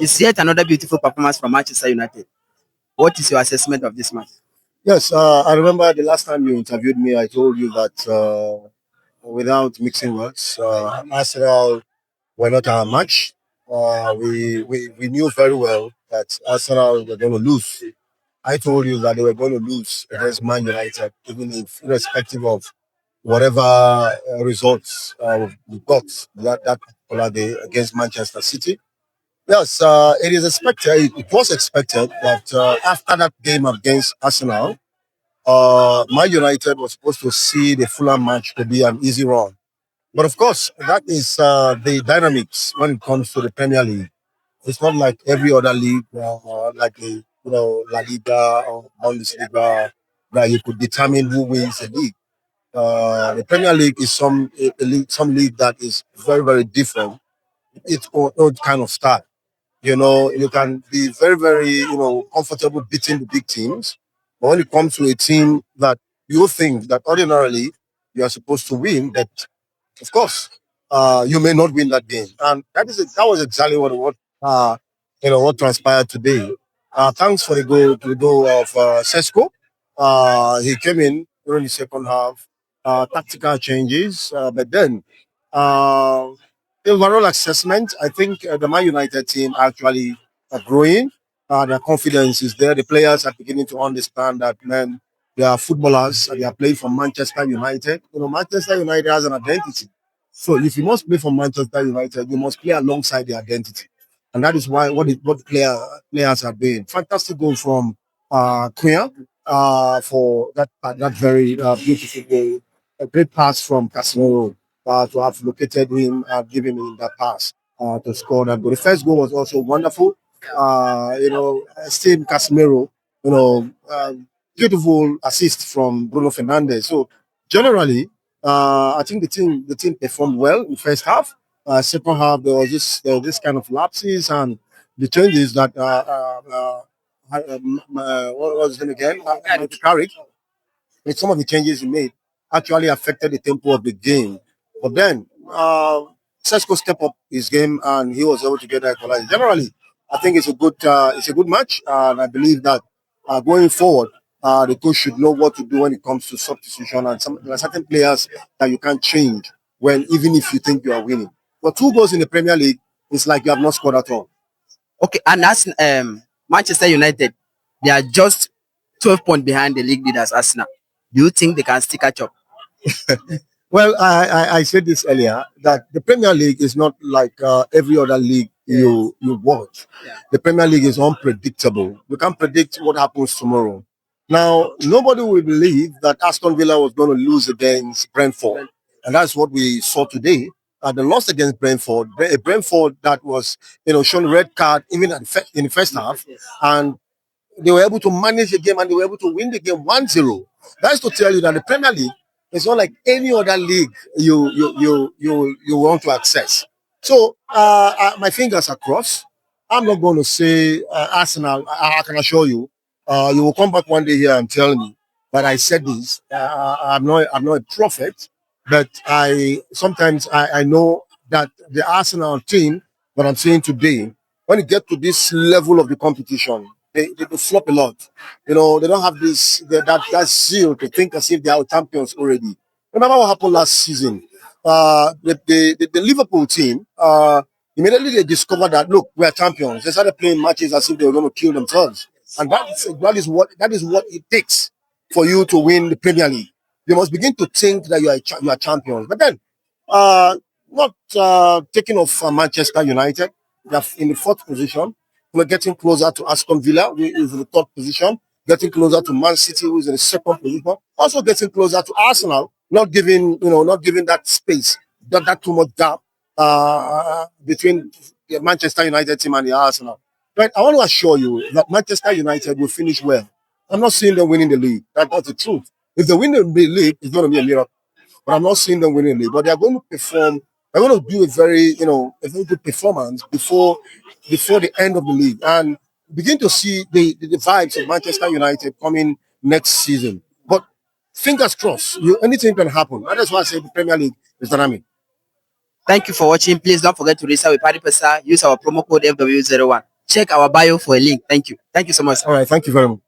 It's yet another beautiful performance from Manchester United. What is your assessment of this match? Yes, I remember the last time you interviewed me, I told you that without mixing words, Arsenal were not our match. We knew very well that Arsenal were going to lose. I told you that they were going to lose against Man United, even if irrespective of whatever results we got that particular day against Manchester City. Yes, it is expected. It was expected that after that game against Arsenal, Man United was supposed to see the Fulham match to be an easy run. But of course, that is the dynamics when it comes to the Premier League. It's not like every other league, like the La Liga or Bundesliga, that you could determine who wins a league. The Premier League is some league that is very very different. It's own kind of style. You can be very, very, comfortable beating the big teams. But when it comes to a team that you think that ordinarily you are supposed to win, that of course, you may not win that game, and that was exactly what transpired today. Thanks for the goal of Sesko. He came in during the second half, tactical changes, but then uh, the overall assessment, I think the Man United team actually are growing. Their confidence is there. The players are beginning to understand that, man, they are footballers. They are playing for Manchester United. Manchester United has an identity. So if you must play for Manchester United, you must play alongside the identity, and that is why players are doing. Fantastic goal from Kuya for that very beautiful goal. A great pass from Casemiro to have located him and given him that pass to score that goal. The first goal was also wonderful. Esteemed Casemiro, beautiful assist from Bruno Fernandes. So generally, I think the team performed well in first half. Second half there was this kind of lapses and the changes that what was his name again? Carrick. Some of the changes he made actually affected the tempo of the game. But then Sesko stepped up his game and he was able to get that equalizer. Generally, I think it's a good match, and I believe that going forward, the coach should know what to do when it comes to substitution, and there are certain players that you can't change when even if you think you are winning. But two goals in the Premier League, it's like you have not scored at all. Okay, and as Manchester United, they are just 12 points behind the league leaders, Arsenal. Do you think they can still catch up? Well, I said this earlier that the Premier League is not like every other league you watch. Yeah. The Premier League is unpredictable. You can't predict what happens tomorrow. Now, nobody will believe that Aston Villa was going to lose against Brentford, and that's what we saw today. The loss against Brentford, Brentford that was shown red card even in the first half, and they were able to manage the game and they were able to win the game 1-0. That's to tell you that the Premier League is not like any other league you want to access. So my fingers are crossed. I'm not going to say Arsenal. I can assure you, you will come back one day here and tell me that I said this. I'm not a prophet, but I know that the Arsenal team that I'm seeing today, when you get to this level of the competition, they flop a lot. They don't have that zeal to think as if they are champions already. Remember what happened last season? The Liverpool team, immediately they discovered that, look, we are champions. They started playing matches as if they were going to kill themselves. And that is what it takes for you to win the Premier League. You must begin to think that you are champions. But then, not taking off Manchester United, they are in the fourth position. We're getting closer to Aston Villa, who is in the third position, getting closer to Man City, who is in the second position, also getting closer to Arsenal, not giving that space, that too much gap between the Manchester United team and the Arsenal. But I want to assure you that Manchester United will finish well. I'm not seeing them winning the league. That's the truth. If they win the league, it's going to be a miracle. But I'm not seeing them winning the league. But they are going to perform. They're going to do a very good performance before the end of the league, and begin to see the vibes of Manchester United coming next season. But fingers crossed, anything can happen. And that's why I say the Premier League is dynamic. Thank you for watching. Please don't forget to register with Party Pesa. Use our promo code FW01. check our bio for a link. Thank you. Thank you so much. All right. Thank you very much.